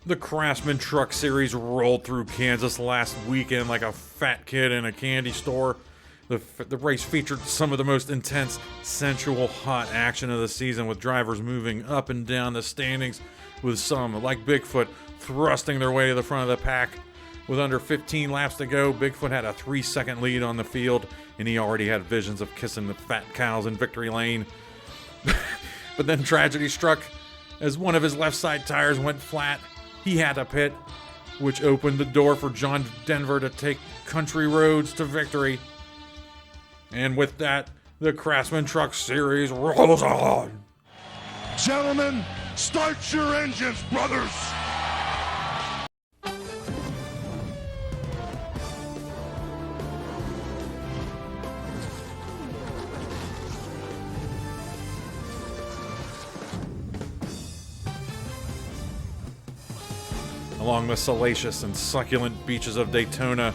The Craftsman Truck Series rolled through Kansas last weekend like a fat kid in a candy store. The race featured some of the most intense, sensual, hot action of the season, with drivers moving up and down the standings, with some, like Bigfoot, thrusting their way to the front of the pack. With under 15 laps to go, Bigfoot had a 3-second lead on the field, and he already had visions of kissing the fat cows in victory lane. But then tragedy struck as one of his left side tires went flat. He had to pit, which opened the door for John Denver to take country roads to victory. And with that, the Craftsman Truck Series rolls on. Gentlemen, start your engines, brothers! Along the salacious and succulent beaches of Daytona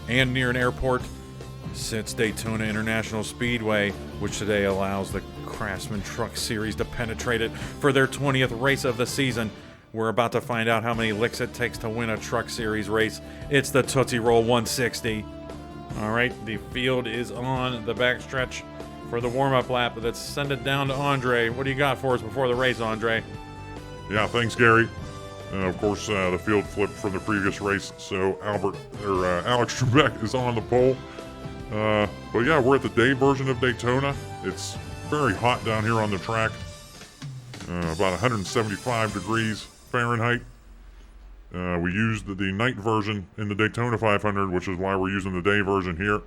and near an airport sits Daytona International Speedway, which today allows the Craftsman Truck Series to penetrate it for their 20th race of the season. We're about to find out how many licks it takes to win a Truck Series race. It's the Tootsie Roll 160. All right, the field is on the backstretch for the warm-up lap. Let's send it down to Andre. What do you got for us before the race, Andre? Yeah, thanks, Gary. Of course, the field flipped from the previous race, so Alex Trebek is on the pole. But yeah, we're at the day version of Daytona. It's very hot down here on the track, about 175 degrees Fahrenheit. We used the night version in the Daytona 500, which is why we're using the day version here.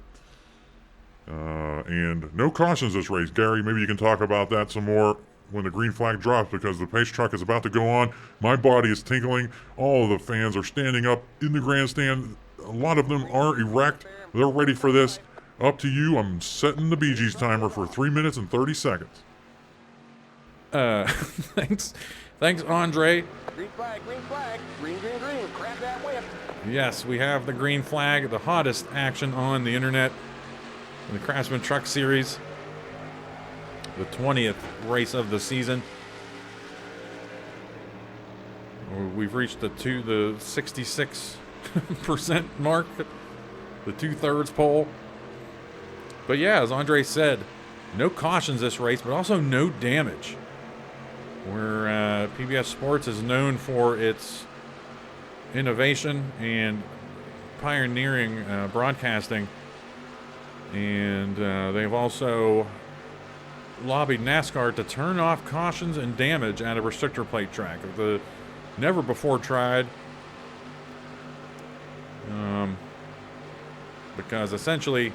And no cautions this race. Gary, maybe you can talk about that some more when the green flag drops, because the pace truck is about to go on. My body is tingling. All of the fans are standing up in the grandstand. A lot of them are erect. They're ready for this. Up to you. I'm setting the BeeZee's timer for 3 minutes and 30 seconds. Thanks, Andre. Green flag, green, grab that whip. Yes, we have the green flag, the hottest action on the internet in the Craftsman Truck Series. The 20th race of the season. We've reached the 66% mark, the 2/3 pole. But yeah, as Andre said, no cautions this race, but also no damage. Where PBS Sports is known for its innovation and pioneering broadcasting, and they've also lobbied NASCAR to turn off cautions and damage at a restrictor plate track. The never before tried, because essentially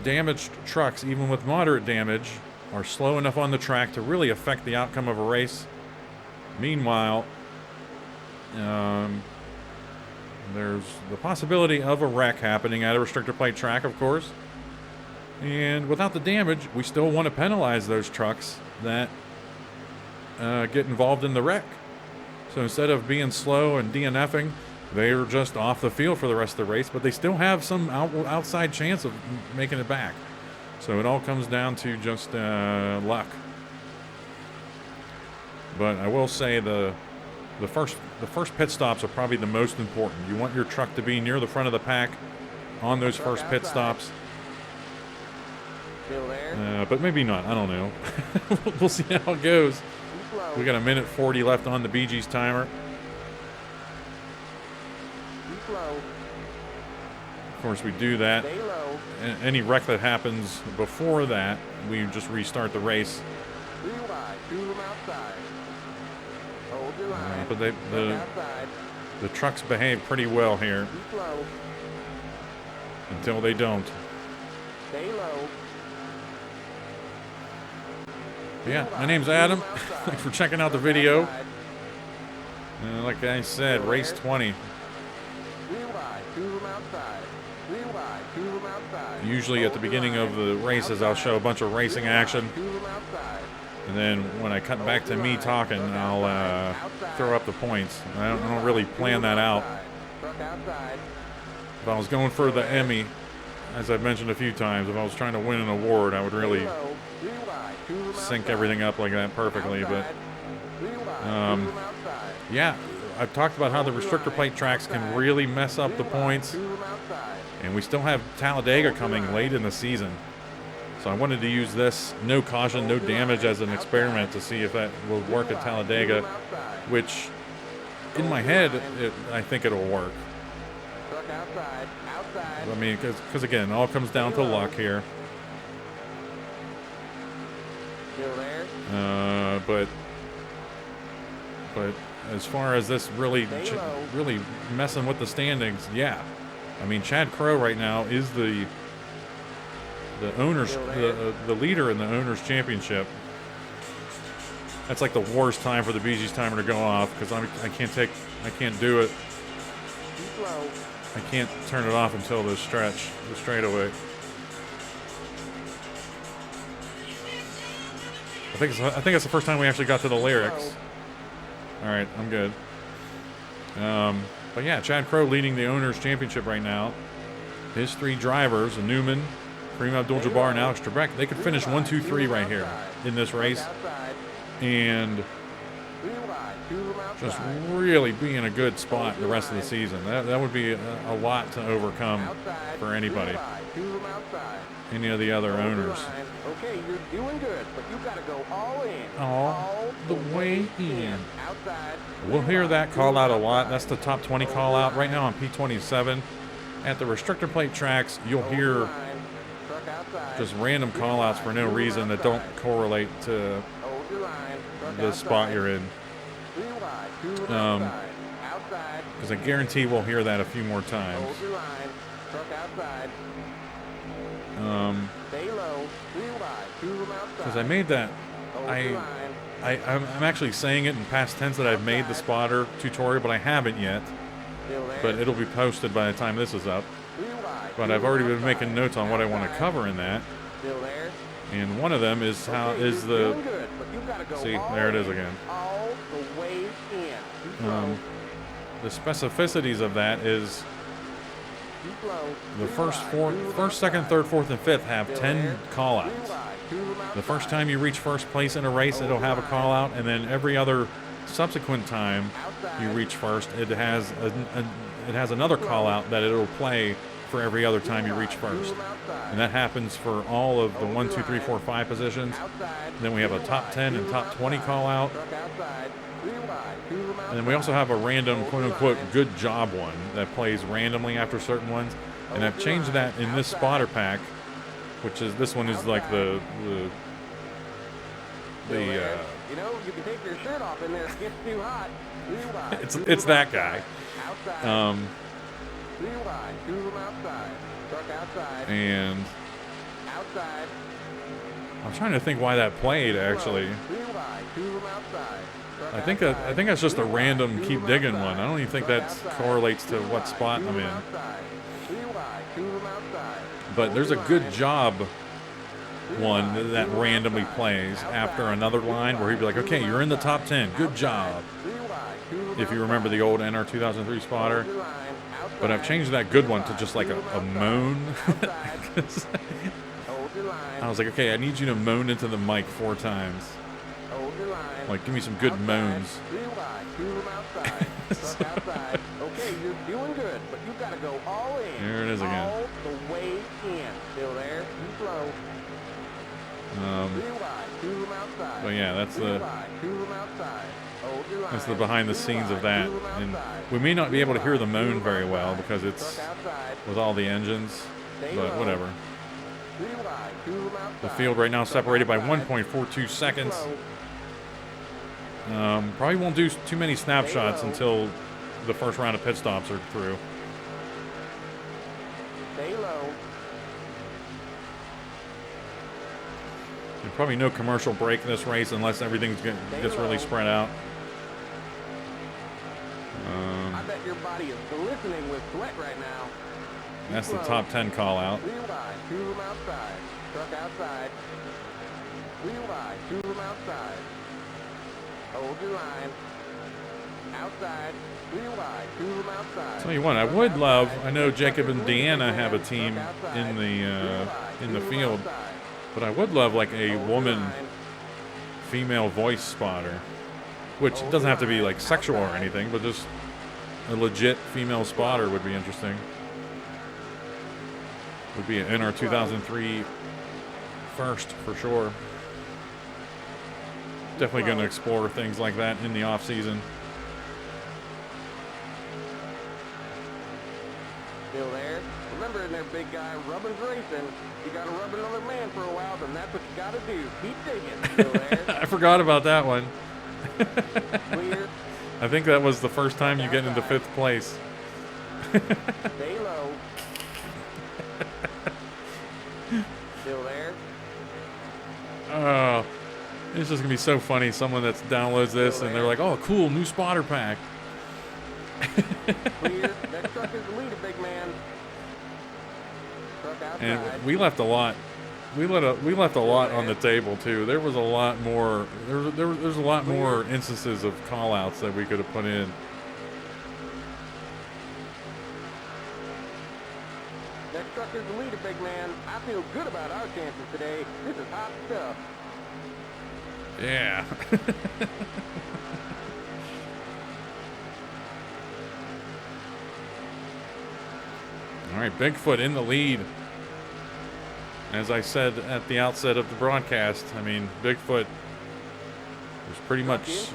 damaged trucks, even with moderate damage, are slow enough on the track to really affect the outcome of a race. Meanwhile, there's the possibility of a wreck happening at a restrictor plate track, of course. And without the damage, we still want to penalize those trucks that get involved in the wreck. So instead of being slow and DNFing, they're just off the field for the rest of the race, but they still have some outside chance of making it back. So it all comes down to just luck. But I will say the first pit stops are probably the most important. You want your truck to be near the front of the pack on those first pit stops. But maybe not. I don't know. We'll see how it goes. We got 1:40 left on the BeeZee's timer. Of course, we do that. Any wreck that happens before that, we just restart the race. But the trucks behave pretty well here until they don't. Yeah, my name's Adam. Thanks for checking out the video. Like I said, race 20. Usually at the beginning of the races, I'll show a bunch of racing action. And then when I cut back to me talking, I'll throw up the points. I don't really plan that out. If I was going for the Emmy, as I've mentioned a few times, if I was trying to win an award, I would really sync everything up like that perfectly. But Yeah, I've talked about how the restrictor plate tracks can really mess up the points, and we still have Talladega coming late in the season. So I wanted to use this no caution, no damage as an experiment to see if that will work at Talladega, which in my head, I think it'll work. I mean, because again, it all comes down to luck here. But as far as this really messing with the standings, yeah. I mean, Chad Crow right now is the owners, the leader in the owners championship. That's like the worst time for the BeeZee's timer to go off because I can't do it. I can't turn it off until the straightaway. I think it's the first time we actually got to the lyrics. All right, I'm good. But yeah, Chad Crow leading the owners championship right now. His 3 drivers, Newman, Kareem Abdul-Jabbar, and Alex Trebek, they could finish 1, 2, 3 right here in this race. And just really be in a good spot the rest of the season. That would be a lot to overcome for anybody. Any of the other owners. Okay, you're doing good, but you gotta go all in. All the way in. We'll hear that call out a lot. That's the top 20 call out right now on P27. At the restrictor plate tracks, you'll hear just random call outs for no reason that don't correlate to the spot you're in. Because I guarantee we'll hear that a few more times. Because I made that, I'm actually saying it in past tense that I've made the spotter tutorial, but I haven't yet. But it'll be posted by the time this is up. But I've already been making notes on what I want to cover in that. And one of them is the see, there it is again. The specificities of that is the first, second, third, fourth, and fifth have 10 call-outs. The first time you reach first place in a race, it'll have a call-out, and then every other subsequent time you reach first, it has another call-out that it'll play for every other time you reach first. And that happens for all of the 1, 2, 3, 4, 5 positions. And then we have a top 10 and top 20 call-out. And then we also have a random, quote-unquote, good job one that plays randomly after certain ones. And I've changed that in this spotter pack, which is, this one is like the you know, you can take your shirt off in there, it gets too hot. it's that guy. And I'm trying to think why that played actually. I think that's just a random keep digging one. I don't even think that correlates to what spot I'm in. But there's a good job one that randomly plays after another line where he'd be like, okay, you're in the top 10, good job. If you remember the old NR2003 spotter. But I've changed that good one to just like a moan. I was like, okay, I need you to moan into the mic 4 times. Like, give me some good moans. Okay, you're doing good, but you gotta go all in. There it is again. All the way in. Still there. Too slow. But yeah, that's the behind the scenes of that. And we may not be able to hear the moan very well because it's with all the engines, but whatever. The field right now separated by 1.42 seconds. Probably won't do too many snapshots until the first round of pit stops are through. Stay low. There's probably no commercial break in this race unless everything gets really spread out. I bet your body is glistening with sweat right now. That's the top 10 call out. Wheel wide, 2 room outside. Truck outside. Wheel wide, 2 room outside. Hold your line. Outside. Wheel wide, 2 room outside. Tell you what, I would love. I know Jacob and Deanna have a team in the field, but I would love like a woman, female voice spotter. which doesn't have to be like sexual or anything, but just a legit female spotter would be interesting. Would be an NR2003 first for sure. Definitely going to explore things like that in the off season. Still there. Remember, in there, big guy, rubbing's racing. You gotta rub another man for a while, then that's what you gotta do. Keep digging. Still there. I forgot about that one. Clear. I think that was the first time you get into 5th place. Stay low. Still there. Oh, it's just gonna be so funny. Someone that downloads this and they're like, "Oh, cool, new spotter pack." Clear. Next truck is the leader, big man. Truck outside. And we left a lot. We left a lot on the table too. There was a lot more. There's a lot more instances of call-outs that we could have put in. Next truck is the leader, big man. I feel good about our chances today. This is hot stuff. Yeah. All right, Bigfoot in the lead. As I said at the outset of the broadcast, I mean, Bigfoot was pretty much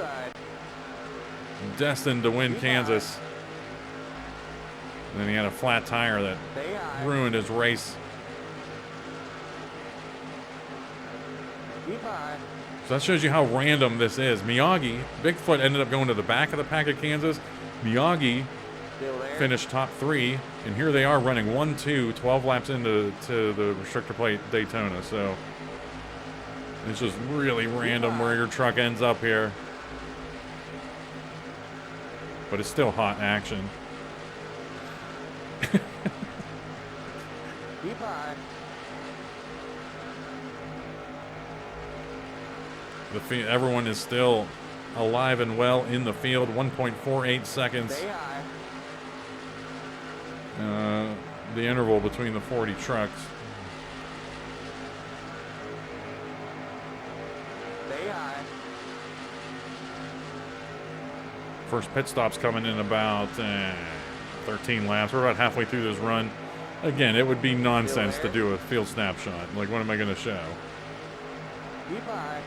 destined to win Kansas. And then he had a flat tire that ruined his race. Keep high. So that shows you how random this is. Miyagi, Bigfoot ended up going to the back of the pack at Kansas. Miyagi Still there. finished top 3, and here they are running 1-2, 12 laps into the restrictor plate Daytona. So it's just really random where your truck ends up here. But it's still hot action. Keep high. Everyone is still alive and well in the field. 1.48 seconds. Stay high. The interval between the 40 trucks. Stay high. First pit stop's coming in about 13 laps. We're about halfway through this run. Again, it would be nonsense to do a field snapshot. Like, what am I going to show? Keep high.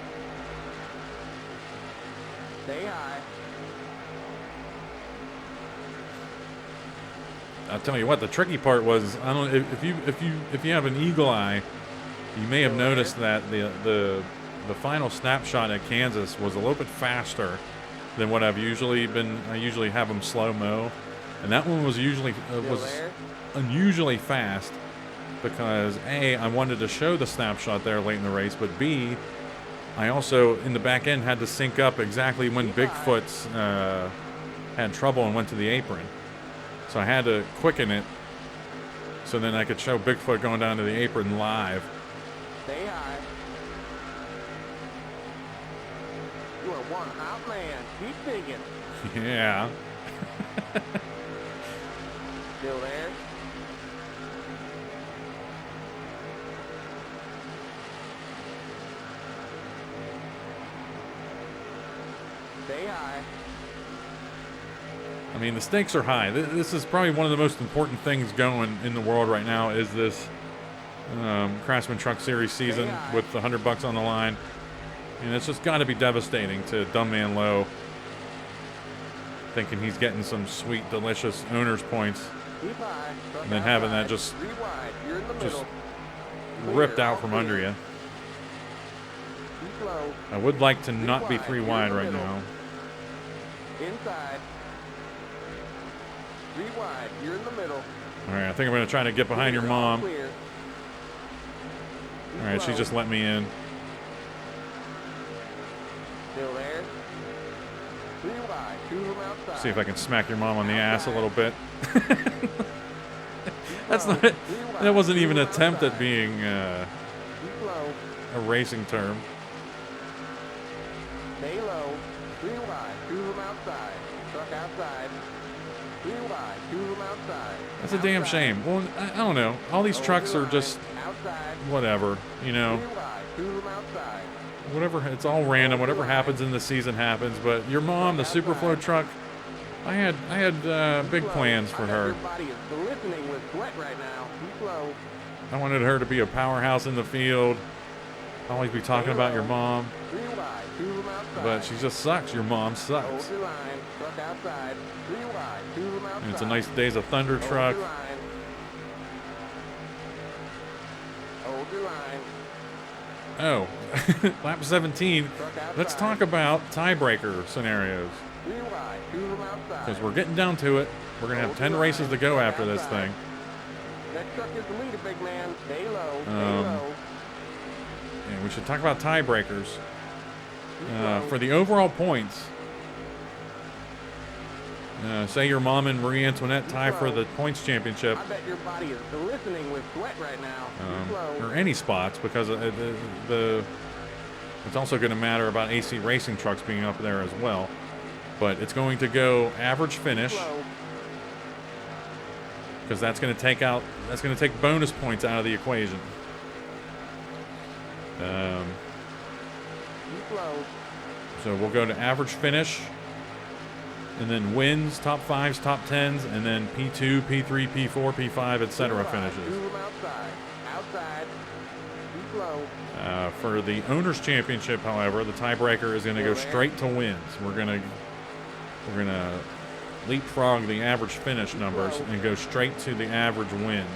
Stay high. I'll tell you what. The tricky part was, I don't. If you have an eagle eye, you may have noticed that the final snapshot at Kansas was a little bit faster than what I've usually been. I usually have them slow mo, and that one was usually unusually fast because A, I wanted to show the snapshot there late in the race, but B, I also in the back end had to sync up exactly when Bigfoot's had trouble and went to the apron. So I had to quicken it so then I could show Bigfoot going down to the apron live. Stay high. You are one hot man. Keep digging. Yeah. Still there. Stay high. I mean, the stakes are high. This is probably one of the most important things going in the world right now is this Craftsman Truck Series season with the $100 on the line. And it's just got to be devastating to Dumb Man Low thinking he's getting some sweet, delicious owner's points Keep high. and then having that just You're in the middle. ripped out from under you. Keep low. I would like to not be 3 wide right now. Inside. 3 wide. You're in the middle. All right, I think I'm going to try to get behind your mom. Clear. All right, she just let me in. Still there. 3 wide. 2 from outside. See if I can smack your mom on the ass a little bit. That's not. That wasn't even an attempt at being Keep low. a racing term. Stay low. 3 wide. 2 from outside. Truck outside. 3 wide. 2 from outside. That's a damn shame. Well, I don't know. All these trucks are just outside. whatever, you know. 3 wide. 2 from outside. whatever. It's all random. Whatever happens in the season happens. But your mom, the Superflow truck, I had big plans for her. Everybody is glistening with sweat right now. Be slow. I wanted her to be a powerhouse in the field. Always be talking about your mom. 3 wide, 2 of them outside. But she just sucks. Your mom Hold sucks. your line. Truck outside. 3 wide, 2 of them outside. And it's a nice Days of Thunder truck. Hold your line. Hold your line. Oh, lap 17. Let's talk about tiebreaker scenarios. 3 wide, 2 of them outside. Because we're getting down to it. We're going to have 10 races to go after this thing. Next truck is the leader, big man. Stay low. Stay Um, low. And we should talk about tiebreakers. For the overall points, say your mom and Marie Antoinette tie for the points championship, I bet your body is glistening with sweat right now. Be slow. or any spots, because it's also going to matter about AC Racing trucks being up there as well. But it's going to go average finish, Slow. because that's going to take bonus points out of the equation. Be slow. So we'll go to average finish, and then wins, top 5s, top 10s, and then P2, P3, P4, P5, etc. finishes. 2 of them outside. Outside. Be slow. For the Owners' Championship, however, the tiebreaker is going to go straight to wins. We're gonna leapfrog the average finish numbers and go straight to the average wins,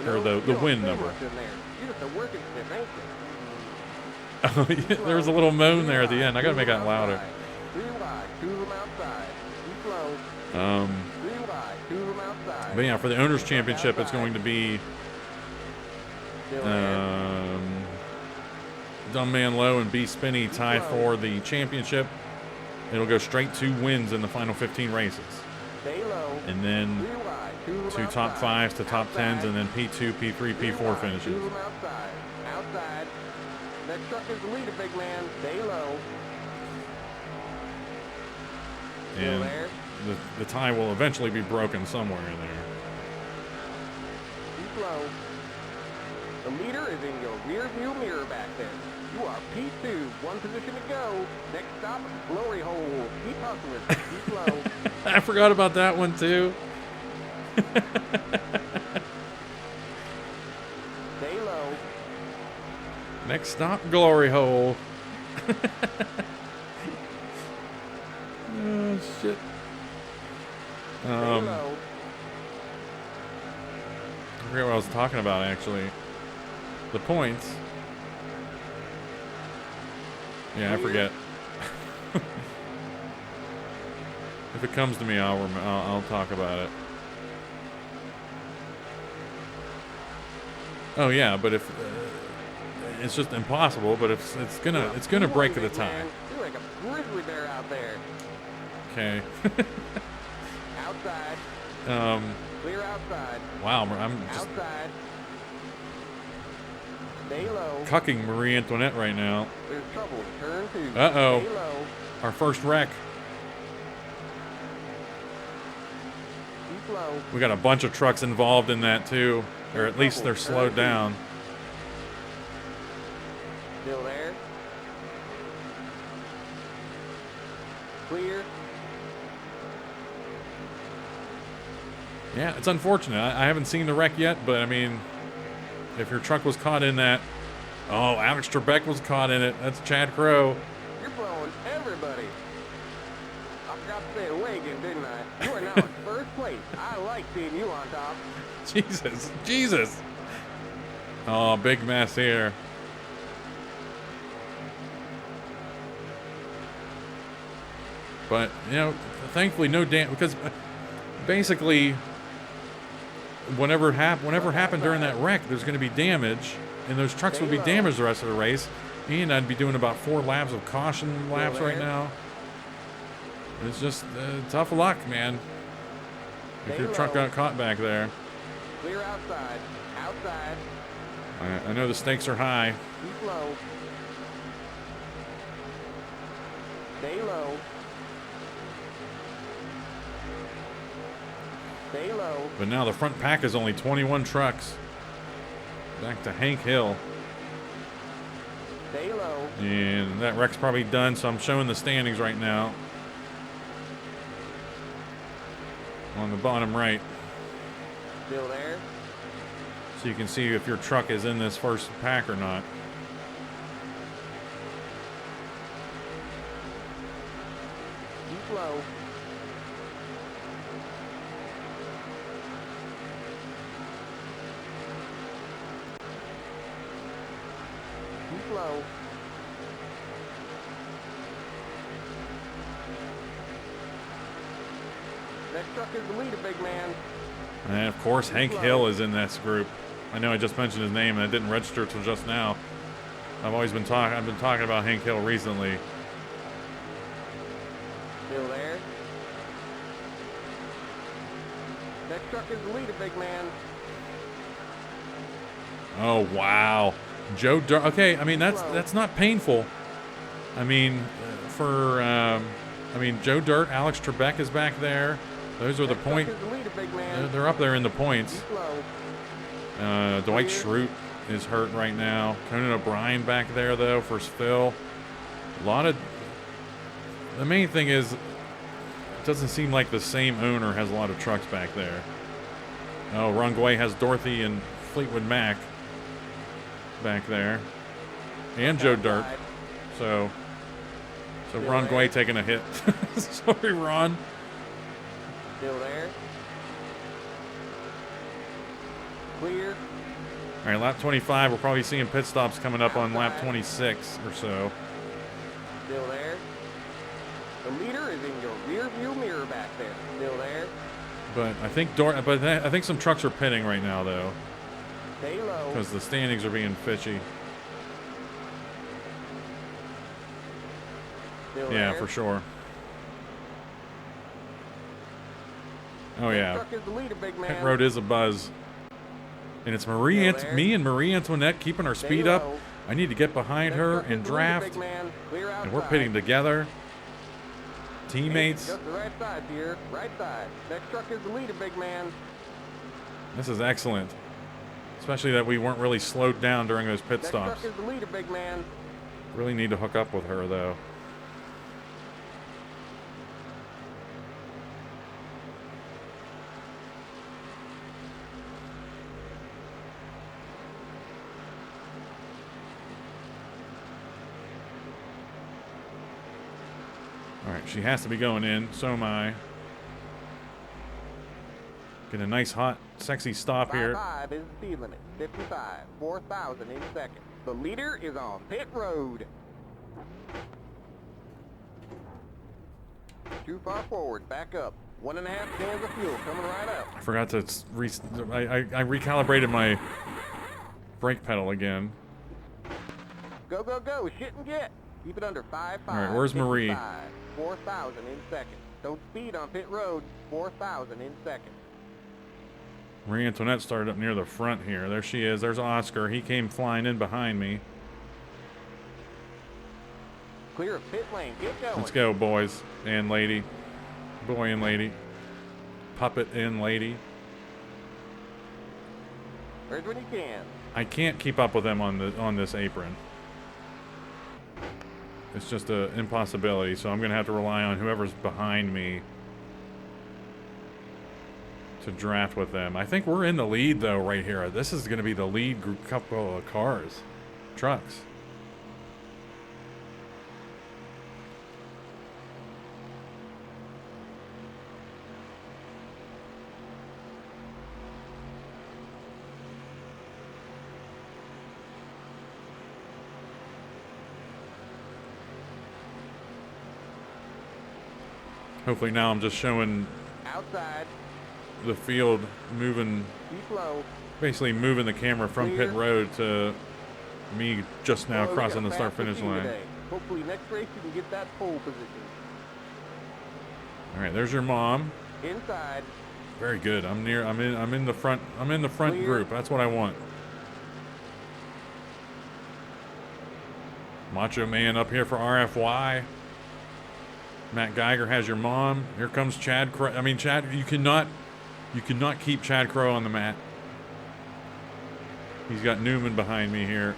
or the win number. You're just a working stiff, ain't you? There was a little moan there at the end. I gotta make that louder. 3 wide, 2 of them outside. Be slow. 3 wide, 2 of them outside. But yeah, for the Owners' Championship, it's going to be Still there. Dumb Man Low and B Spinny tie for the championship. It'll go straight to wins in the final 15 races. Stay low. And then 3 wide, 2 of them two top outside. 5s to top 10s, and then P2, P3, 3 P4 wide, 2 finishes. of them outside. Outside. Next truck is the leader, big man. Stay low. Still And there. the tie will eventually be broken somewhere in there. Be slow. The leader is in your rear view mirror back there. You are P2, 1 position to go. Next stop, glory hole. Keep hustling. Be slow. I forgot about that one too. Stay low. Next stop, Glory Hole. Oh, shit. Stay low. I forget what I was talking about, actually. The points. Yeah, I forget. If it comes to me, I'll talk about it. Oh yeah, but if it's just impossible. But if it's gonna break the tie. You're like a grizzly bear out there. Okay. Outside. Clear outside. Wow, I'm just Outside. Stay low. cucking Marie Antoinette right now. There's trouble. Turn 2. Uh-oh. Stay low. Our first wreck. Keep low. We got a bunch of trucks involved in that too, or at least they're slowed down. Still there. Clear. Yeah, it's unfortunate. I haven't seen the wreck yet, but I mean, if your truck was caught in that, oh, Alex Trebek was caught in it. That's Chad Crow. You're blowing everybody. I forgot to say it way again, didn't I? You are now in first place. I like seeing you on top. Jesus. Oh, big mess here. But, you know, thankfully no because basically whatever happened during that wreck, there's going to be damage, and those trucks would be damaged the rest of the race, and I'd be doing about 4 laps of caution laps right now. It's just tough luck, man. If your truck got caught back there. Clear outside. Outside. I know the stakes are high. Keep low. Stay low. Stay low. But now the front pack is only 21 trucks. Back to Hank Hill. Stay low. And that wreck's probably done, so I'm showing the standings right now. On the bottom right. Still there. So you can see if your truck is in this first pack or not. Keep low. Keep low. Next truck is the leader, big man. And of course, Hank Hill is in this group. I know I just mentioned his name and it didn't register till just now. I've been talking about Hank Hill recently. Still there. Next truck is the leader, big man. Oh wow, Joe Dirt. Okay, I mean that's not painful. I mean, Joe Dirt, Alex Trebek is back there. Those are the point. They're up there in the points. Dwight Schrute is hurt right now. Conan O'Brien back there though for Phil. A lot of. The main thing is, it doesn't seem like the same owner has a lot of trucks back there. Oh, Rungway has Dorothy and Fleetwood Mac back there, and Joe Dirt. So Ron Guay taking a hit. Sorry, Ron. Still there. Clear. All right, lap 25. We're probably seeing pit stops coming up on lap 26 or so. Still there. The leader is in your rear view mirror back there. Still there. But I think some trucks are pitting right now though, Stay low. because the standings are being fishy. Still Yeah, there. for sure. Oh yeah, Truck is the leader, big man. pit road is a buzz, and it's me and Marie Antoinette keeping our speed up. I need to get behind her and draft, and we're pitting together. Teammates. Just the right side here. Right side. Next truck is the leader, big man. This is excellent, especially that we weren't really slowed down during those pit Next stops. truck is the leader, big man. Really need to hook up with her though. All right, she has to be going in. So am I. Get a nice, hot, sexy stop here. 5 is the speed limit. 55. 4,000 in seconds. The leader is on pit road. Too far forward. Back up. 1.5 cans of fuel coming right up. I forgot to I recalibrated my brake pedal again. Go, go, go. Shit and get. Keep it under 5.5. All right, where's Marie? 55. 4,000 in seconds. Don't speed on pit road. 4,000 in seconds. Marie Antoinette started up near the front here. There she is. There's Oscar. He came flying in behind me. Clear of pit lane. Get going. Let's go, boys and lady. Boy and lady. Puppet and lady. Where's when you can. I can't keep up with them on this apron. It's just an impossibility, so I'm going to have to rely on whoever's behind me to draft with them. I think we're in the lead, though, right here. This is going to be the lead group couple of cars. Trucks. Hopefully now I'm just showing Outside. the field moving, Keep low. basically moving the camera from pit road to me just now Well, crossing we the got start fast finish speed line. today. Hopefully next race you can get that pole position. All right, there's your mom. Inside. Very good. I'm in the front Clear. group. That's what I want. Macho Man up here for RFY. Matt Geiger has your mom. Here comes Chad Crow. I mean, Chad, you cannot keep Chad Crow on the mat. He's got Newman behind me here.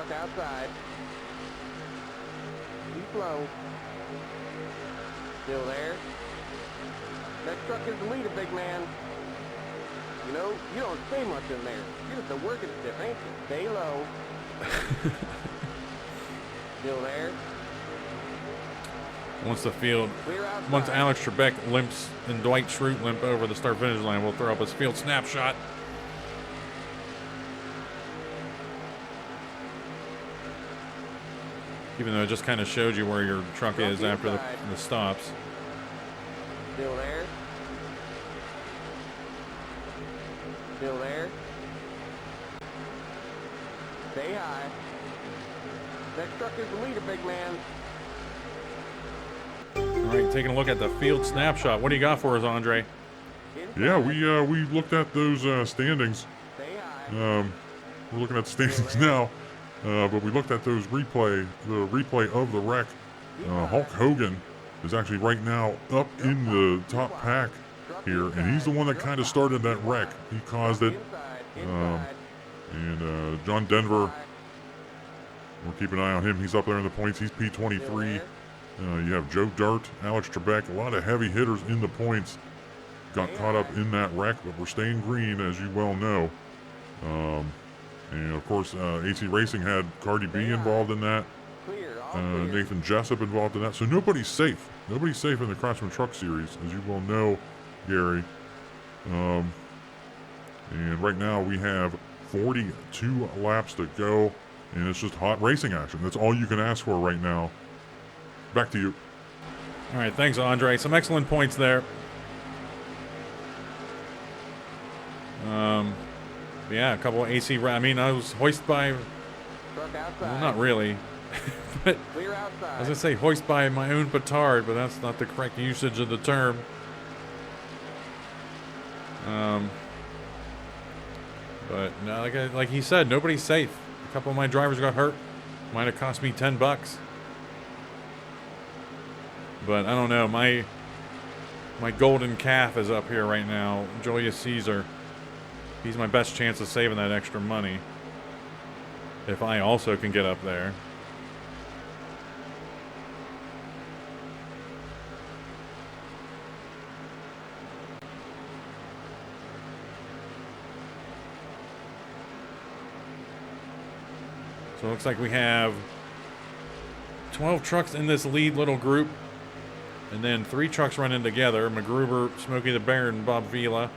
Truck outside. Keep low. Still there. Next truck is the leader, big man. You know, you don't say much in there. You're just a working stiff, ain't you? Stay low. Still there. Once the field, Clear outside. once Alex Trebek limps and Dwight Schrute limp over the start finish line, we'll throw up his field snapshot. Even though it just kind of showed you where your truck is after the stops. Still there. Still there. Stay high. Next truck is the leader, big man. All right, taking a look at the field snapshot. What do you got for us, Andre? Yeah, we looked at those standings. Stay high. We're looking at the standings now, but we looked at those the replay of the wreck. Hulk Hogan is actually right now up in the top pack here, and he's the one that kind of started that wreck. He caused it. And John Denver, we'll keep an eye on him. He's up there in the points. He's P23. You have Joe Dart, Alex Trebek, a lot of heavy hitters in the points. Got caught up in that wreck, but we're staying green, as you well know. And of course, AC Racing had Cardi B involved in that. Nathan Jessup involved in that. So nobody's safe. Nobody's safe in the Craftsman Truck Series, as you well know, Gary. And right now we have 42 laps to go, and it's just hot racing action. That's all you can ask for right now. Back to you. All right, thanks, Andre. Some excellent points there. Yeah, a couple of AC. I mean, I was hoisted by. Well, not really. But I was gonna say hoist by my own petard, but that's not the correct usage of the term. But no, like he said, nobody's safe. A couple of my drivers got hurt. Might have cost me $10. But I don't know. My golden calf is up here right now, Julius Caesar. He's my best chance of saving that extra money. If I also can get up there. So it looks like we have 12 trucks in this lead little group. And then 3 trucks running together. MacGruber, Smokey the Bear, and Bob Vila.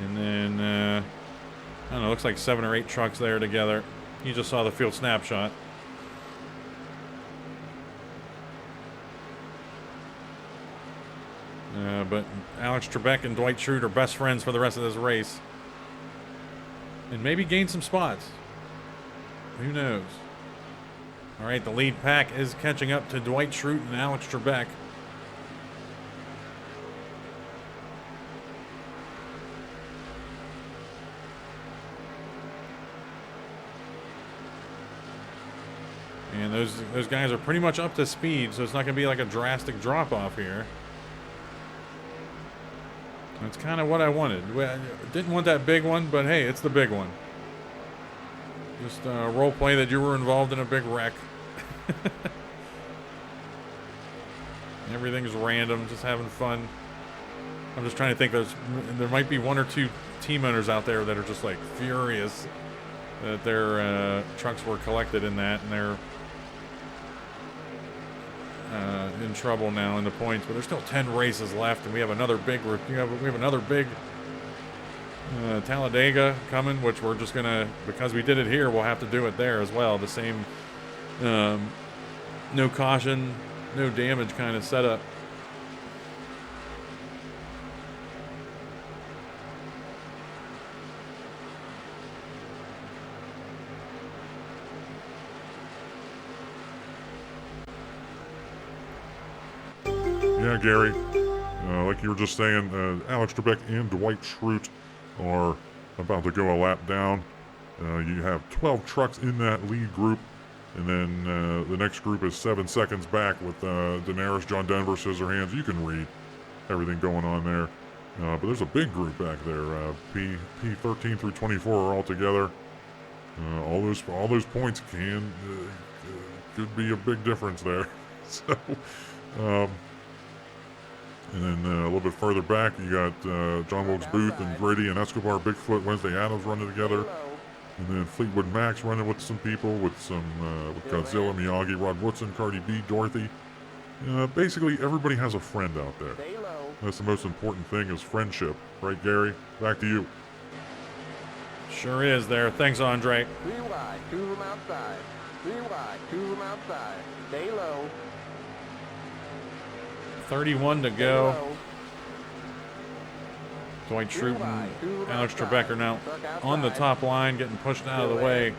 And then, I don't know, looks like 7 or 8 trucks there together. You just saw the field snapshot. But Alex Trebek and Dwight Schrute are best friends for the rest of this race. And maybe gain some spots. Who knows? All right, the lead pack is catching up to Dwight Schrute and Alex Trebek. And those guys are pretty much up to speed, so it's not going to be like a drastic drop-off here. That's kind of what I wanted. Didn't want that big one, but hey, it's the big one. Just role play that you were involved in a big wreck. Everything's random, just having fun. I'm just trying to think. There might be 1 or 2 team owners out there that are just like furious that their trucks were collected in that, and they're in trouble now in the points. But there's still 10 races left, and we have another big. We have another big Talladega coming, which we're just gonna, because we did it here, we'll have to do it there as well. The same, no caution, no damage kind of setup. Yeah, Gary, like you were just saying, Alex Trebek and Dwight Schrute are about to go a lap down. You have 12 trucks in that lead group, and then the next group is 7 seconds back with Daenerys, John Denver, Scissorhands. You can read everything going on there. But there's a big group back there. P13 through 24 are all together. All those points could be a big difference there. So, and then a little bit further back, you got John Wilkes Booth and Grady and Escobar, Bigfoot, Wednesday Addams running together, and then Fleetwood Mac's running with some people, with Godzilla, Miyagi, Rod Woodson, Cardi B, Dorothy. Basically, everybody has a friend out there. That's the most important thing, is friendship, right, Gary? Back to you. Sure is there. Thanks, Andre. 3 wide, 2 of them outside. 3 wide, 2 of them outside. Stay low. 31 to Stay go. low. Dwight Schrute wide, two and of them Alex outside. Trebek are now Truck outside. on the top line, getting pushed out of the Still way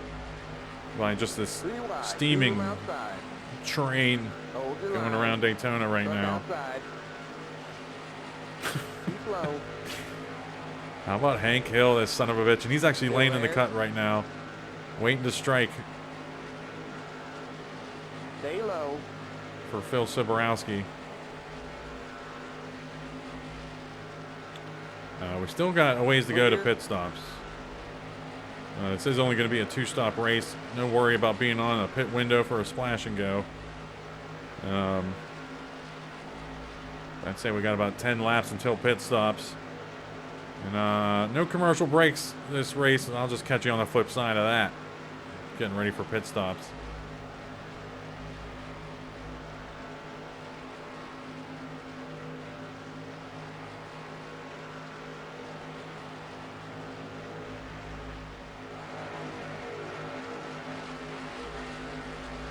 by just this 3 wide, 2 of steaming them outside. train Hold your going line. around Daytona right Truck now. outside. Keep low. How about Hank Hill, this son of a bitch? And he's actually Still laying in the there. cut right now, waiting to strike Stay low. for Phil Siborowski. We still got a ways to go to pit stops. This is only going to be a 2-stop race. No worry about being on a pit window for a splash and go. I'd say we got about 10 laps until pit stops. And no commercial breaks this race, and I'll just catch you on the flip side of that. Getting ready for pit stops.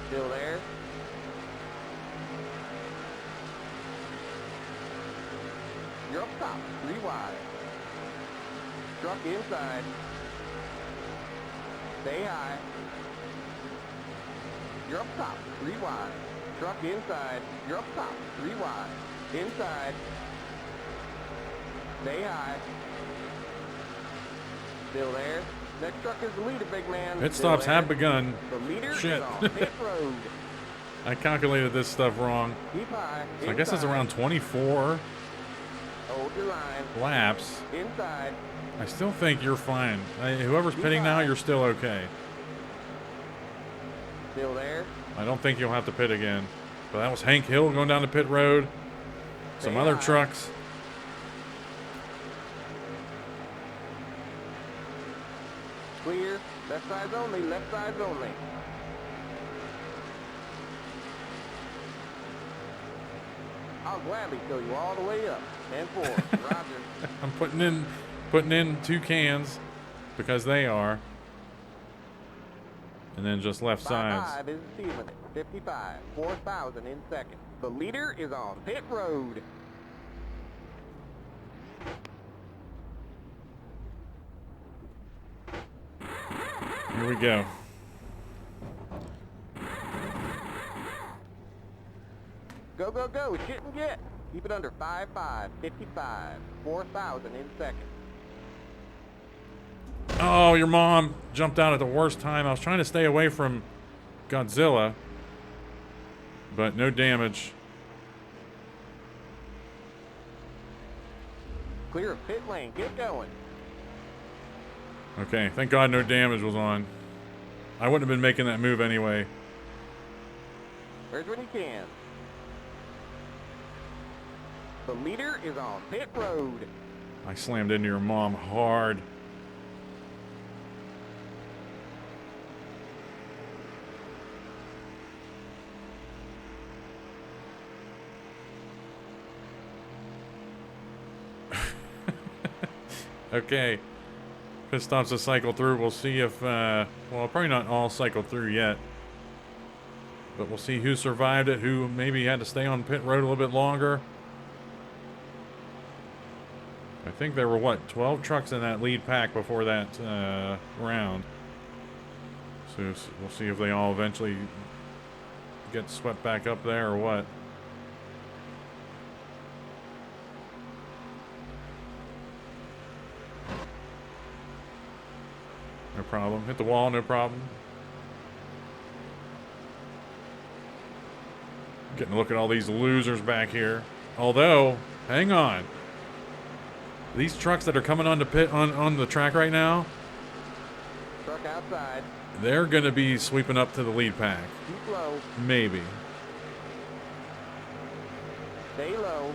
Still there. You're up top. 3 wide. Truck inside. Stay high. You're up top. 3 wide. Truck inside. You're up top. 3 wide. Inside. Stay high. Still there. Next truck is the leader, big man. Pit Still stops there. have begun. The leader Shit. is on pit road. I calculated this stuff wrong. Keep high. So I guess it's Inside. around 24 Hold your line. laps. Inside. I still think you're fine. Whoever's pitting now, you're still okay. Still there. I don't think you'll have to pit again. But that was Hank Hill going down the pit road. Some Stay other high. trucks. Clear. Left sides only. Left sides only. I'll gladly fill you all the way up. 10-4. Roger. I'm putting in 2 cans because they are. And then just left sides. 5 is stealing it. 55. 4,000 in second. The leader is on pit road. Here we go. Go, go, go. Shit and get. Keep it under 5-5. 55. 4,000 in second. Oh, your mom jumped out at the worst time. I was trying to stay away from Godzilla, but no damage. Clear of pit lane. Get going. Okay, thank God no damage was on. I wouldn't have been making that move anyway. Where's when you can. The leader is on pit road. I slammed into your mom hard. Okay. Pit stops to cycle through. We'll see if, well, probably not all cycle through yet. But we'll see who survived it, who maybe had to stay on pit road a little bit longer. I think there were, what, 12 trucks in that lead pack before that round. So we'll see if they all eventually get swept back up there or what. No problem. Hit the wall, no problem. Getting a look at all these losers back here. Although, hang on. These trucks that are coming on the pit on the track right now, Truck outside. They're going to be sweeping up to the lead pack. Keep low. Maybe. Stay low.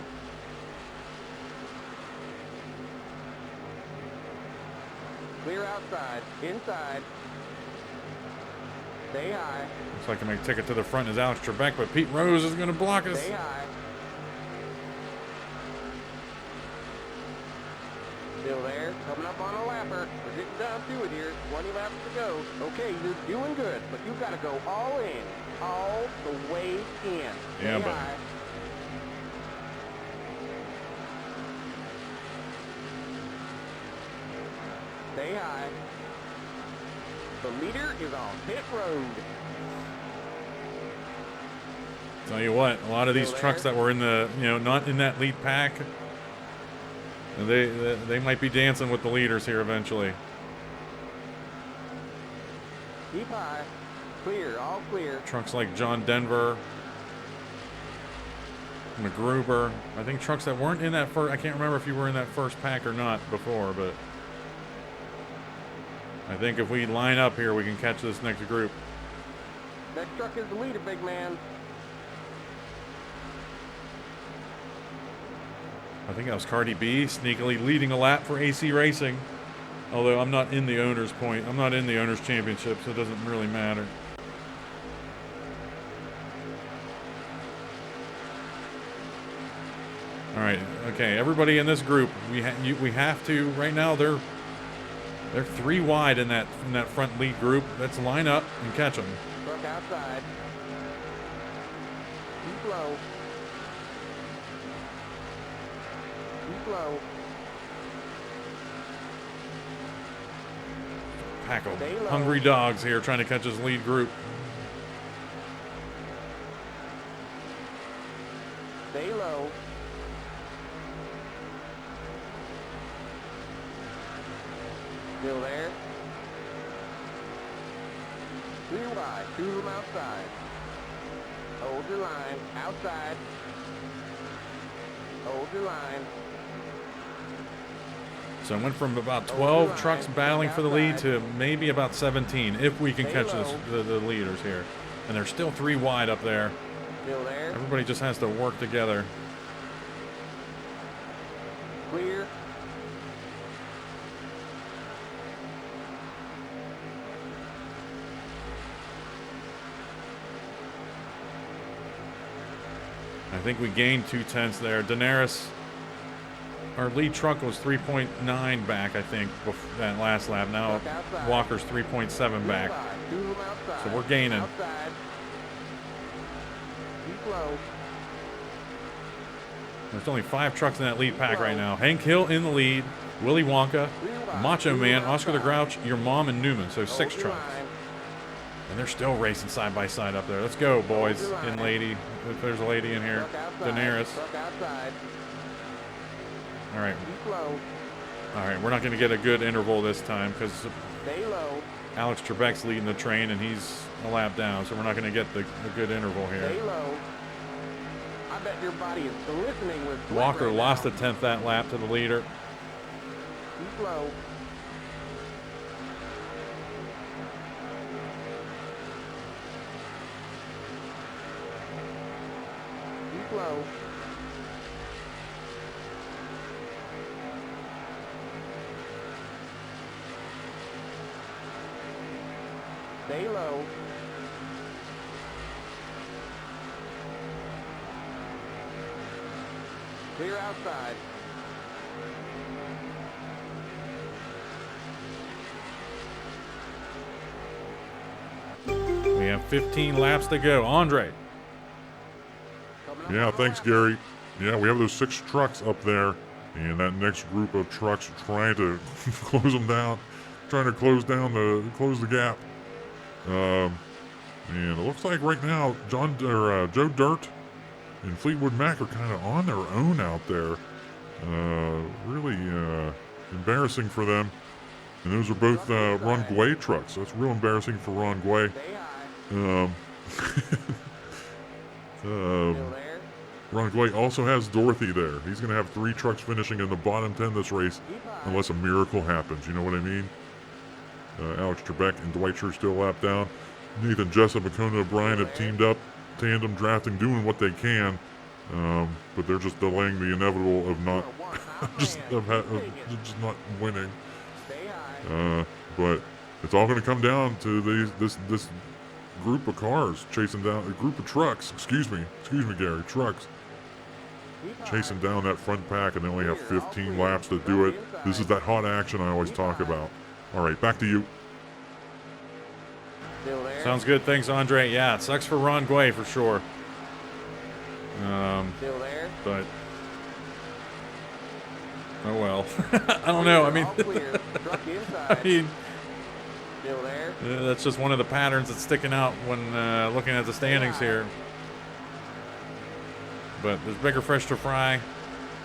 Clear outside. Inside. Stay high. Looks like I may take it to the front is Alex Trebek, but Pete Rose is going to block us. Stay high. Still there. Coming up on a lapper. We're getting down to it here. 20 laps to go. Okay, you're doing good, but you've got to go all in. All the way in. Stay Yeah, but high. Stay high. The leader is on pit road. tell you what, a lot of these Still trucks there? that were in the, not in that lead pack, they might be dancing with the leaders here eventually. Keep high. Clear. All clear. Trucks like John Denver, McGruber. I think trucks that weren't in that first, I can't remember if you were in that first pack or not before, but I think if we line up here, we can catch this next group. Next truck is the leader, big man. I think that was Cardi B sneakily leading a lap for AC Racing. Although I'm not in the owner's point. I'm not in the owner's championship, so it doesn't really matter. All right, okay, everybody in this group, we have to right now. They're 3 wide in that front lead group. Let's line up and catch them. Truck outside. Keep low. Keep low. Pack of Stay low. hungry dogs here trying to catch his lead group. Stay low. Still there. 3 wide. 2 of them outside. Hold your line. Outside. Hold your line. So it went from about 12 trucks battling for the lead to maybe about 17 if we can catch the leaders here. And there's still 3 wide up there. Still there. Everybody just has to work together. Clear. I think we gained 2/10 there. Daenerys, our lead truck was 3.9 back, I think, that last lap. Now Walker's 3.7 back. 2 of them outside. So we're gaining. Outside. Keep low. There's only 5 trucks in that lead pack right now. Hank Hill in the lead, Willy Wonka, Macho Man, Oscar the Grouch, your mom, and Newman. So 6 Hold your trucks. line. And they're still racing side by side up there. Let's go, boys and lady. If there's a lady in here. Truck outside. Daenerys. Truck outside. All right. Keep low. All right. We're not going to get a good interval this time because Stay low. Alex Trebek's leading the train and he's a lap down. So we're not going to get a good interval here. Stay low. I bet your body is glistening with sweat Walker right lost now. a 10th that lap to the leader. Keep low. Keep low. Stay low. Clear outside. We have 15 laps to go. Andre. Coming up Yeah, on thanks, the Gary. Yeah, we have those 6 trucks up there, and that next group of trucks are trying to close them down, trying to close the gap. And it looks like right now Joe Dirt and Fleetwood Mac are kind of on their own out there. Really embarrassing for them. And those are both Ron Guay trucks. That's real embarrassing for Ron Guay. Stay high. Still there. Ron Guay also has Dorothy there. He's going to have 3 trucks finishing in the bottom 10 this race Keep high. unless a miracle happens. You know what I mean? Alex Trebek and Dwight Schrute still a lap down. Nathan Jessup and Conan O'Brien have teamed up, tandem drafting, doing what they can, but they're just delaying the inevitable of not just not winning. But it's all going to come down to this group of cars chasing down a group of trucks. Excuse me, Gary. Trucks chasing down that front pack, and they only have 15 laps to do it. This is that hot action I always talk about. All right, back to you. Sounds good. Thanks, Andre. Yeah, it sucks for Ron Guay for sure. But oh well. I don't know. I mean, that's just one of the patterns that's sticking out when looking at the standings here. But there's bigger fish to fry.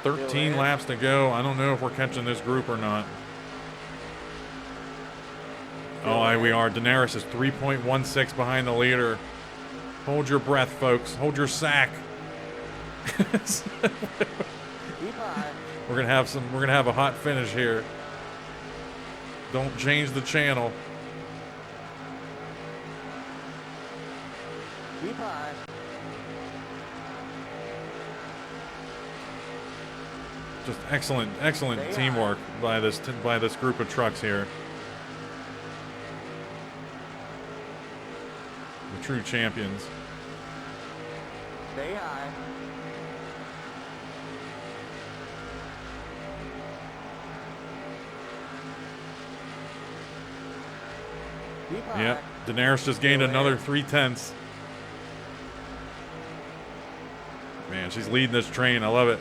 13 laps to go. I don't know if we're catching this group or not. Oh, we are. Daenerys is 3.16 behind the leader. Hold your breath, folks. Hold your sack. We're gonna have a hot finish here. Don't change the channel. Keep high. Just excellent teamwork by this group of trucks here. The true champions. Stay high. Keep high. Yep, Daenerys just gained another 3/10. Man, she's leading this train. I love it.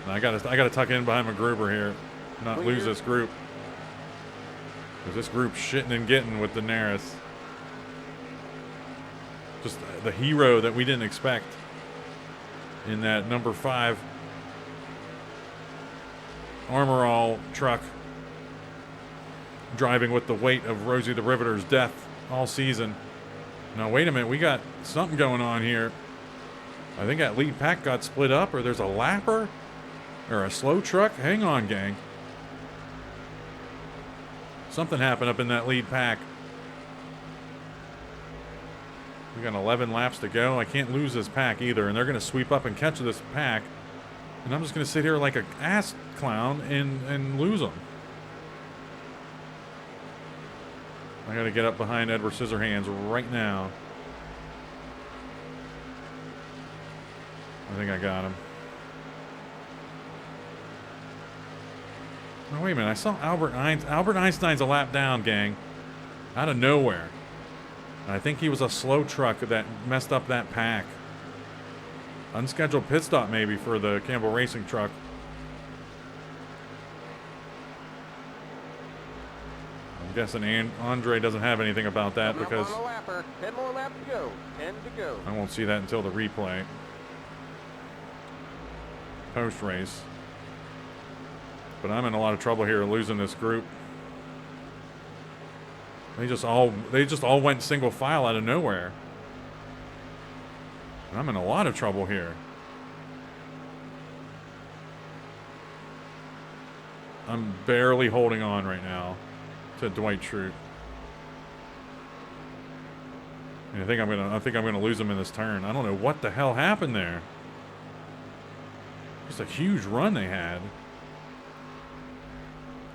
I gotta tuck in behind McGruber here, not lose this group. Because this group's shitting and getting with Daenerys. Just the hero that we didn't expect in that number 5 Armor All truck, driving with the weight of Rosie the Riveter's death all season. Now wait a minute, we got something going on here. I think that lead pack got split up, or there's a lapper or a slow truck. Hang on, gang. Something happened up in that lead pack. We got 11 laps to go. I can't lose this pack either, and they're going to sweep up and catch this pack. And I'm just going to sit here like an ass clown and lose them. I got to get up behind Edward Scissorhands right now. I think I got him. Oh, wait a minute. I saw Albert Einstein. Albert Einstein's a lap down, gang. Out of nowhere. I think he was a slow truck that messed up that pack. Unscheduled pit stop maybe for the Campbell Racing truck. I'm guessing Andre doesn't have anything about that because 10 more laps to go. 10 to go. I won't see that until the replay. Post-race. But I'm in a lot of trouble here losing this group. They just all went single file out of nowhere. And I'm in a lot of trouble here. I'm barely holding on right now to Dwight Schrute. And I think I'm gonna lose him in this turn. I don't know what the hell happened there. Just a huge run they had.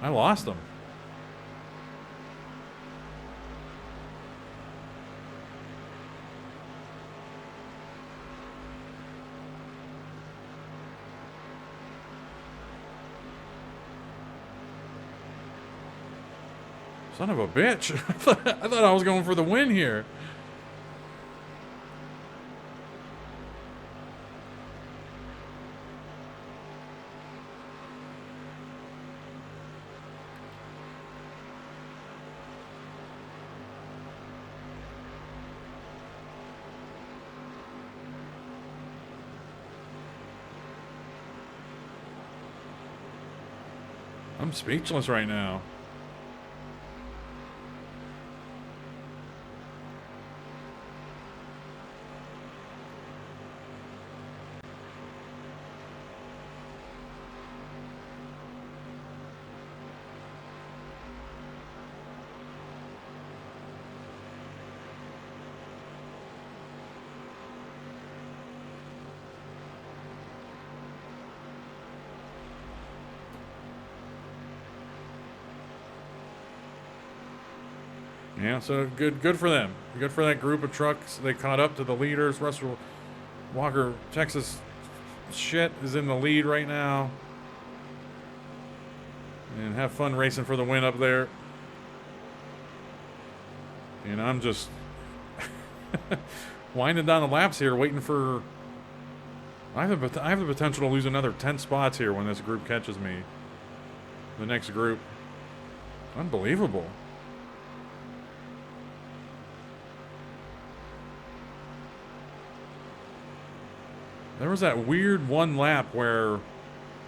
I lost them. Son of a bitch. I thought I was going for the win here. I'm speechless right now. Yeah, so good for them. Good for that group of trucks. They caught up to the leaders. Russell Walker, Texas shit is in the lead right now. And have fun racing for the win up there. And I'm just winding down the laps here, waiting for... I have the potential to lose another 10 spots here when this group catches me. The next group. Unbelievable. There was that weird one lap where,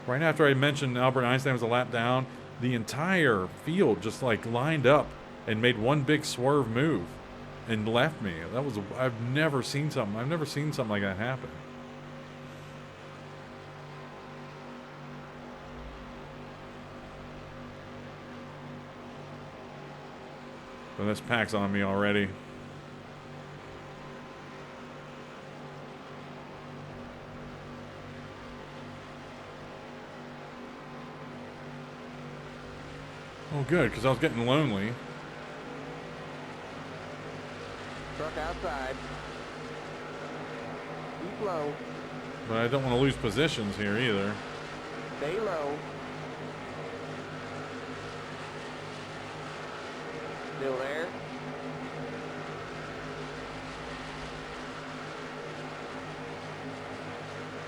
right after I mentioned Albert Einstein was a lap down, the entire field just like lined up and made one big swerve move and left me. That was, I've never seen something like that happen. But this pack's on me already. Oh, good, because I was getting lonely. Truck outside. Keep low. But I don't want to lose positions here either. Stay low. Still there.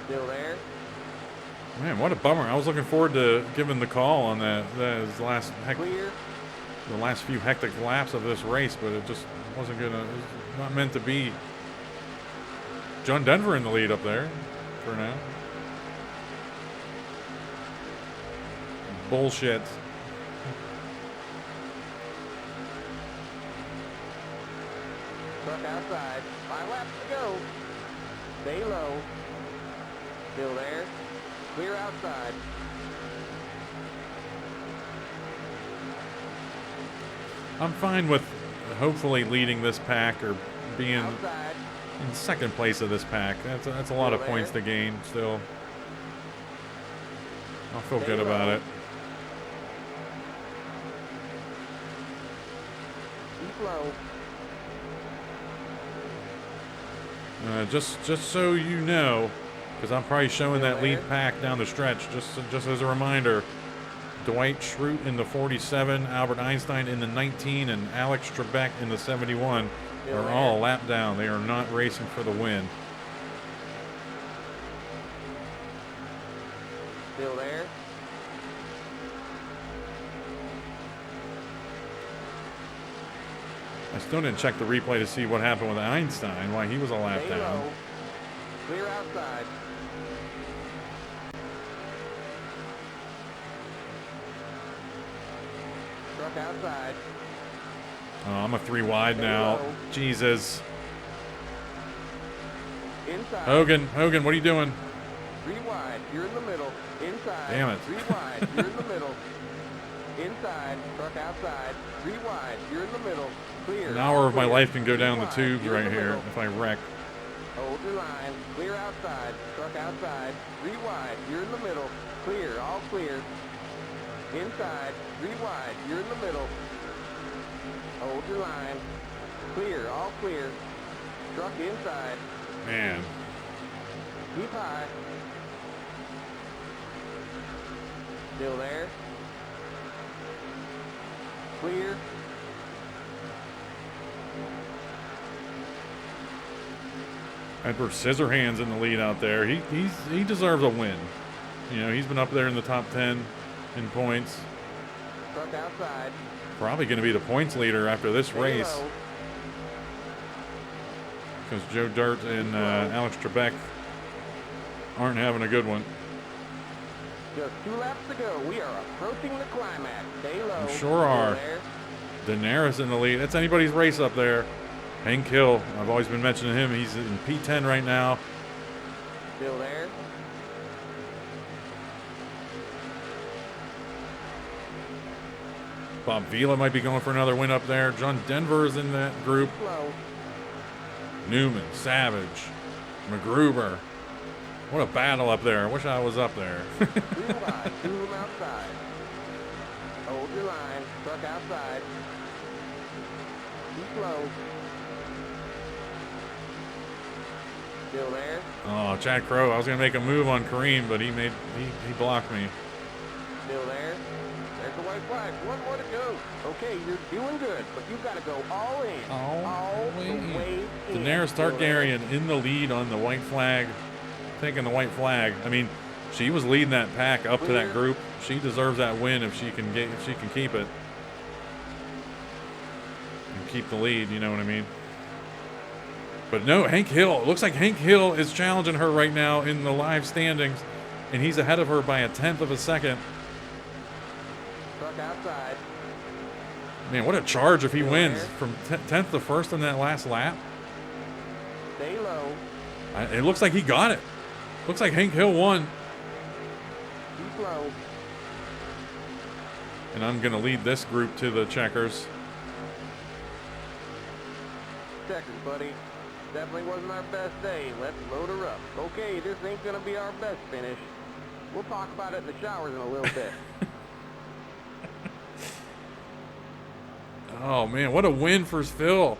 Still there. Man, what a bummer. I was looking forward to giving the call on the last few hectic laps of this race, but it just wasn't gonna. It was not meant to be. John Denver in the lead up there for now. Bullshit. Truck outside. 5 laps to go. Stay low. Still there. Clear outside. I'm fine with hopefully leading this pack or being Outside. in second place of this pack. That's a lot of points to gain still. I'll feel good about it. Keep low. Just so you know, because I'm probably showing that lead pack down the stretch. Just as a reminder, Dwight Schrute in the 47, Albert Einstein in the 19, and Alex Trebek in the 71 are all a lap down. They are not racing for the win. Still there. I still didn't check the replay to see what happened with Einstein, why he was a lap Stay down. low. Clear outside. Truck outside. Oh, I'm a 3 wide now. low. Jesus. Inside. Hogan, what are you doing? 3 wide. You're in the middle. Inside. Damn it. 3 wide. You're in the middle. Inside. Truck outside. 3 wide. You're in the middle. Clear. An hour of my Clear. life can go 3 down the wide. tubes You're in right the here middle. if I wreck. Hold your line. Clear outside. Truck outside. 3 wide. You're in the middle. Clear. All clear. Inside. 3 wide. You're in the middle. Hold your line. Clear. All clear. Truck inside. Man. Keep high. Still there. Clear. Edward Scissorhands in the lead out there. He deserves a win. You know, he's been up there in the top 10 in points. Truck outside. Probably going to be the points leader after this Stay race low. because Joe Dirt and Alex Trebek aren't having a good one. Just 2 laps to go. We are approaching the climax. Stay low. We sure Still are. there. Daenerys in the lead. That's anybody's race up there. Hank Hill. I've always been mentioning him. He's in P10 right now. Still there. Bob Vila might be going for another win up there. John Denver is in that group. Slow. Newman, Savage, McGruber. What a battle up there. I wish I was up there. 3 wide. 2 of them outside. Hold your line. Truck outside. Too slow. Still there. Oh, Chad Crow. I was gonna make a move on Kareem, but he blocked me. Still there. There's the white flag. One more to go. Okay, you're doing good, but you've got to go all in. All the way in. Daenerys Targaryen in the lead on the white flag. Taking the white flag. I mean, she was leading that pack up to that group. She deserves that win if she can keep it. And keep the lead, you know what I mean? But no, Hank Hill. It looks like Hank Hill is challenging her right now in the live standings, and he's ahead of her by a tenth of a second. Truck outside. Man, what a charge if he wins from 10th to 1st in that last lap. Stay low. It looks like he got it. Looks like Hank Hill won. Too slow. And I'm going to lead this group to the checkers. Checkers, buddy. Definitely wasn't our best day. Let's load her up. Okay, this ain't gonna be our best finish. We'll talk about it in the showers in a little bit. Oh, man, what a win for Phil.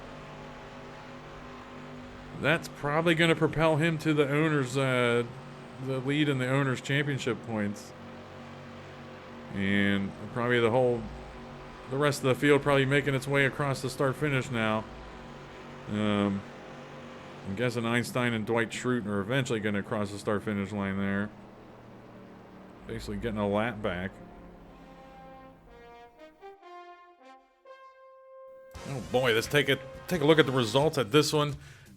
That's probably going to propel him to the owners, the lead in the owners championship points. And probably the rest of the field probably making its way across the start finish now. I'm guessing Einstein and Dwight Schrute are eventually going to cross the start finish line there. Basically getting a lap back. Oh boy, let's take a look at the results at this one.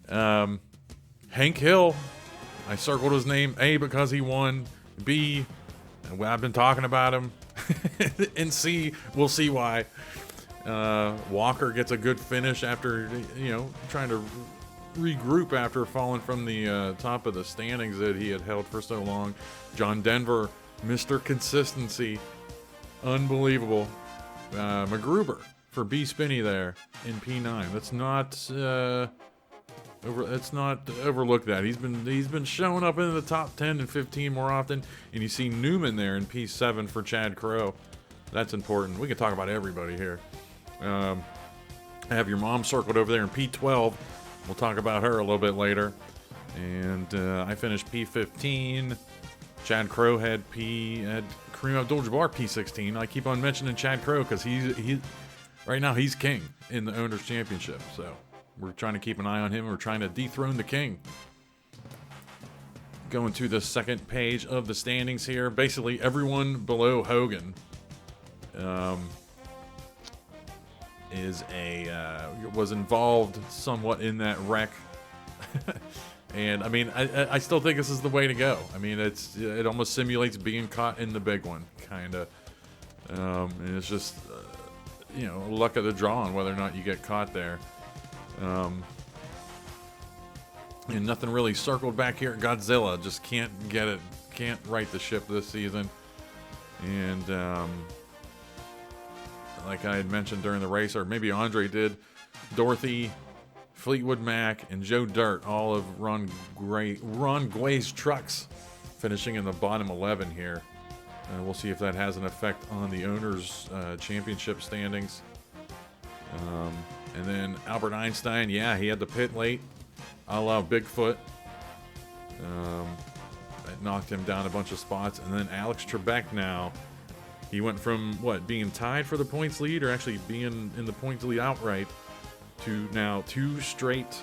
Hank Hill, I circled his name. A, because he won. B, I've been talking about him. And C, we'll see why. Walker gets a good finish after, trying to regroup after falling from the top of the standings that he had held for so long. John Denver, Mr. Consistency. Unbelievable. MacGruber for B Spinney there in P9. Let's not overlook that. He's been showing up in the top 10 and 15 more often. And you see Newman there in P7 for Chad Crow. That's important. We can talk about everybody here. I have your mom circled over there in P12. We'll talk about her a little bit later. And I finished P15. Chad Crow had Kareem Abdul-Jabbar P16. I keep on mentioning Chad Crow because he right now he's king in the Owners Championship. So we're trying to keep an eye on him. We're trying to dethrone the king. Going to the second page of the standings here. Basically everyone below Hogan was involved somewhat in that wreck. And I mean, I still think this is the way to go. I mean, it almost simulates being caught in the big one, kind of. And it's just, luck of the draw on whether or not you get caught there. And nothing really circled back here. Godzilla just can't get it, can't right the ship this season. And like I had mentioned during the race, or maybe Andre did, Dorothy, Fleetwood Mac, and Joe Dirt, all of Ron Guay's trucks, finishing in the bottom 11 here. We'll see if that has an effect on the Owners Championship standings. And then Albert Einstein, yeah, he had the pit late, a la Bigfoot. That knocked him down a bunch of spots. And then Alex Trebek now, he went from, being tied for the points lead, or actually being in the points lead outright, to now 2 straight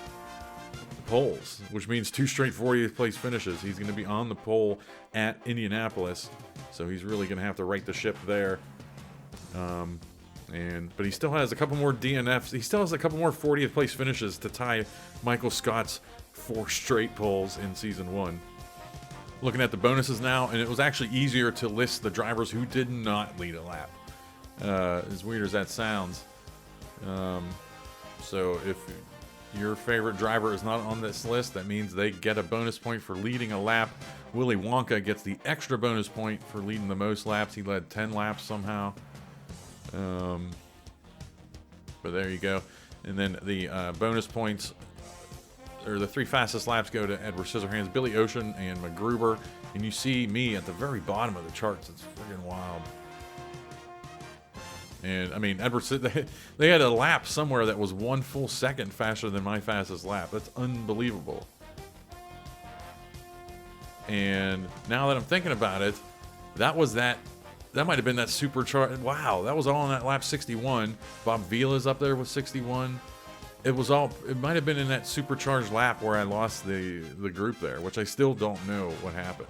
poles, which means 2 straight 40th place finishes. He's going to be on the pole at Indianapolis, so he's really going to have to right the ship there. But he still has a couple more DNFs. He still has a couple more 40th place finishes to tie Michael Scott's 4 straight poles in season 1. Looking at the bonuses now, and it was actually easier to list the drivers who did not lead a lap. As weird as that sounds. So if your favorite driver is not on this list, that means they get a bonus point for leading a lap. Willy Wonka gets the extra bonus point for leading the most laps. He led 10 laps somehow. But there you go. And then the bonus points, or the 3 fastest laps, go to Edward Scissorhands, Billy Ocean, and MacGruber. And you see me at the very bottom of the charts. It's friggin' wild. And I mean, Edwards, they had a lap somewhere that was 1 full second faster than my fastest lap. That's unbelievable. And now that I'm thinking about it, that might have been that supercharged. Wow, that was all in that lap 61. Bob Vila's up there with 61. It might have been in that supercharged lap where I lost the group there, which I still don't know what happened.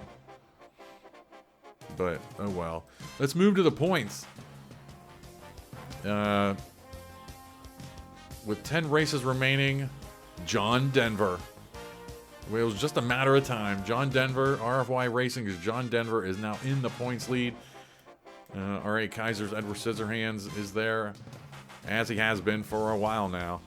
But, oh well. Let's move to the points. With 10 races remaining, John Denver. It was just a matter of time. John Denver, RFY Racing's John Denver is now in the points lead. R.A. Kaiser's Edward Scissorhands is there, as he has been for a while now.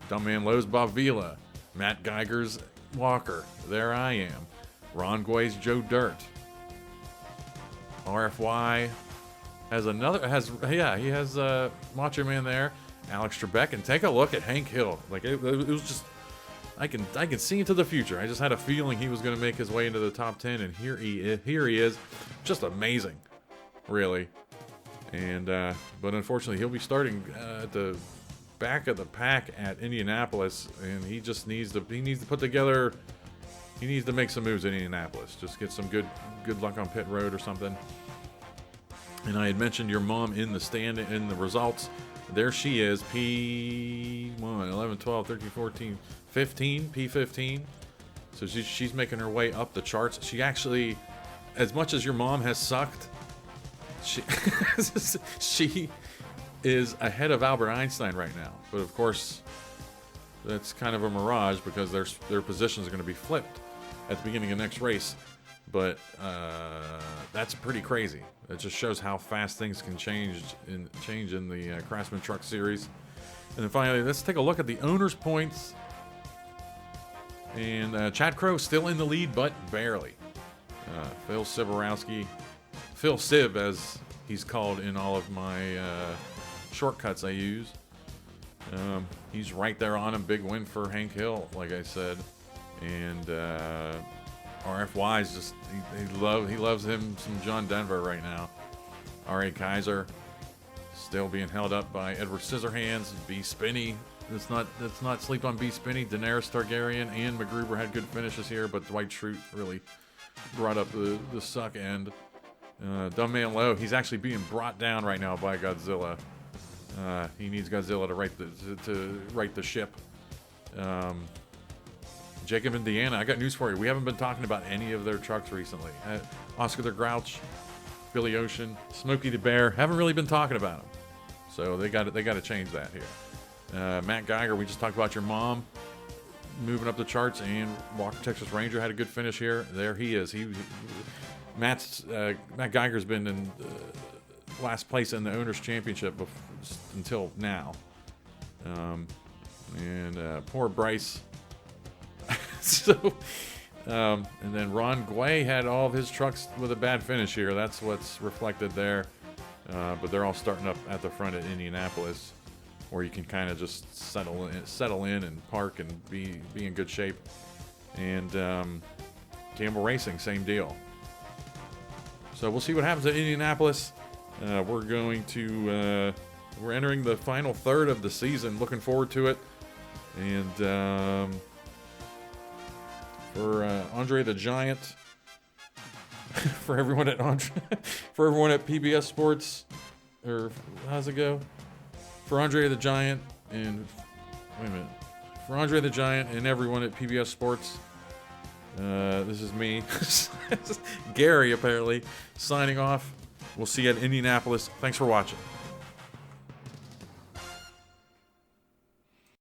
Dumbman Lowe's Bob Vila. Matt Geiger's Walker. There I am. Ron Guay's Joe Dirt. RFY has he has Macho Man there. Alex Trebek, and take a look at Hank Hill. Like it was just, I can see into the future. I just had a feeling he was going to make his way into the top 10, and here he is, just amazing, really. And but unfortunately, he'll be starting at the back of the pack at Indianapolis, and he just needs to put together. He needs to make some moves in Indianapolis. Just get some good luck on pit road or something. And I had mentioned your mom in the stand in the results. There she is, P1, 11, 12, 13, 14, 15, P15. So she's making her way up the charts. She actually, as much as your mom has sucked, she is ahead of Albert Einstein right now. But of course, that's kind of a mirage because their positions are going to be flipped at the beginning of next race. But that's pretty crazy. It just shows how fast things can change in the Craftsman Truck Series. And then finally, let's take a look at the owners' points. And Chad Crow still in the lead, but barely. Phil Siborowski, Phil Sib, as he's called in all of my shortcuts I use. He's right there on him. Big win for Hank Hill, like I said. And RFY is just he loves him some John Denver right now. R.A. Kaiser still being held up by Edward Scissorhands. B. Spinney. Let's not sleep on B. Spinney. Daenerys Targaryen and MacGruber had good finishes here, but Dwight Schrute really brought up the suck end. Dumbman Lowe, he's actually being brought down right now by Godzilla. He needs Godzilla to right the ship. Jacob and Deanna, I got news for you. We haven't been talking about any of their trucks recently. Oscar the Grouch, Billy Ocean, Smokey the Bear, haven't really been talking about them. So they got to change that here. Matt Geiger, we just talked about your mom moving up the charts, and Walker Texas Ranger had a good finish here. There he is. Matt Geiger's been in last place in the Owners' Championship until now. And poor Bryce. So, and then Ron Guay had all of his trucks with a bad finish here. That's what's reflected there. But they're all starting up at the front at Indianapolis, where you can kind of just settle in and park and be in good shape. And Campbell Racing, same deal. So we'll see what happens at Indianapolis. We're entering the final third of the season. Looking forward to it. And for Andre the Giant, for everyone at PBS Sports, or how's it go? For Andre the Giant and for Andre the Giant and everyone at PBS Sports, this is me, Gary, apparently signing off. We'll see you at Indianapolis. Thanks for watching.